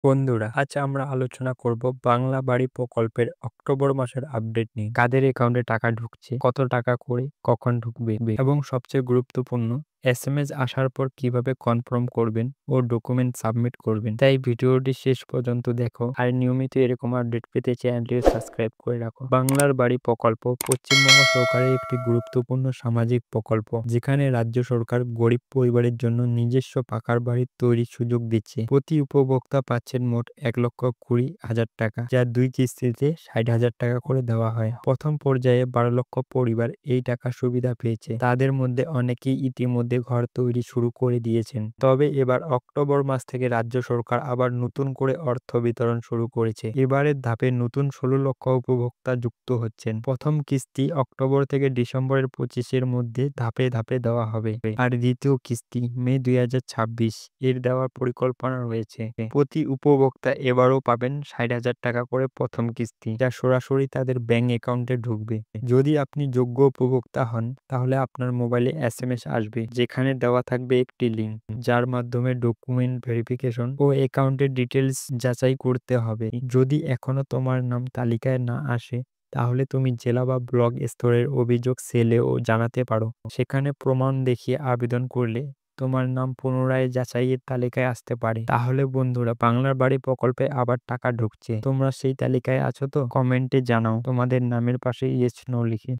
বন্ধুরা, আজ আমরা আলোচনা করব বাংলা বাড়ি প্রকল্পের অক্টোবর মাসের আপডেট নিয়ে। কাদের অ্যাকাউন্টে টাকা ঢুকছে, কত টাকা করে, কখন ঢুকবে এবং সবচেয়ে গুরুত্বপূর্ণ এসএমএস আসার পর কিভাবে কনফার্ম করবেন ও ডকুমেন্ট সাবমিট করবেন। তাই ভিডিওটি শেষ পর্যন্ত দেখো আর নিয়মিত এরকম আপডেট পেতে চ্যানেলটি সাবস্ক্রাইব করে রাখো। বাংলার বাড়ি প্রকল্প পশ্চিমবঙ্গ সরকারের একটি গুরুত্বপূর্ণ সামাজিক প্রকল্প, যেখানে রাজ্য সরকার গরিব পরিবারের জন্য নিজস্ব পাকার বাড়ি তৈরির সুযোগ দিচ্ছে। প্রতি উপভোক্তা পাচ্ছেন মোট 1,20,000 টাকা, যা 2 কিস্তিতে 60,000 টাকা করে দেওয়া হয়। প্রথম পর্যায়ে 12 লক্ষ পরিবার এই টাকা সুবিধা পেয়েছে। তাদের মধ্যে অনেকেই ইতিমধ্যে ঘর তৈরি শুরু করে দিয়েছেন। তবে এবার অক্টোবর মাস থেকে রাজ্য সরকার আবার নতুন করে অর্থ বিতরণ শুরু করেছে। এবারের ধাপে নতুন 16 লক্ষ উপভোক্তা যুক্ত হচ্ছেন। প্রথম কিস্তি অক্টোবর থেকে ডিসেম্বরের 25-এর মধ্যে ধাপে ধাপে দেওয়া হবে, আর দ্বিতীয় কিস্তি মে 2026 এর দেওয়ার পরিকল্পনা রয়েছে। প্রতি উপভোক্তা এবারও পাবেন 60,000 টাকা করে প্রথম কিস্তি, যা সরাসরি তাদের ব্যাংক অ্যাকাউন্টে ঢুকবে। যদি আপনি যোগ্য উপভোক্তা হন, তাহলে আপনার মোবাইলে এসএমএস আসবে, যেখানে দেওয়া থাকবে একটি লিঙ্ক, যার মাধ্যমে ডকুমেন্ট ভেরিফিকেশন ও অ্যাকাউন্টের ডিটেলস যাচাই করতে হবে। যদি এখনো তোমার নাম তালিকায় না আসে, তাহলে তুমি জেলা বা ব্লক স্তরের অভিযোগ সেলেও জানাতে পারো। সেখানে প্রমাণ দেখিয়ে আবেদন করলে তোমার নাম পুনরায় যাচাইয়ের তালিকায় আসতে পারে। তাহলে বন্ধুরা, বাংলার বাড়ি প্রকল্পে আবার টাকা ঢুকছে। তোমরা সেই তালিকায় আছো তো? কমেন্টে জানাও তোমাদের নামের পাশে ইয়েস নো লিখে।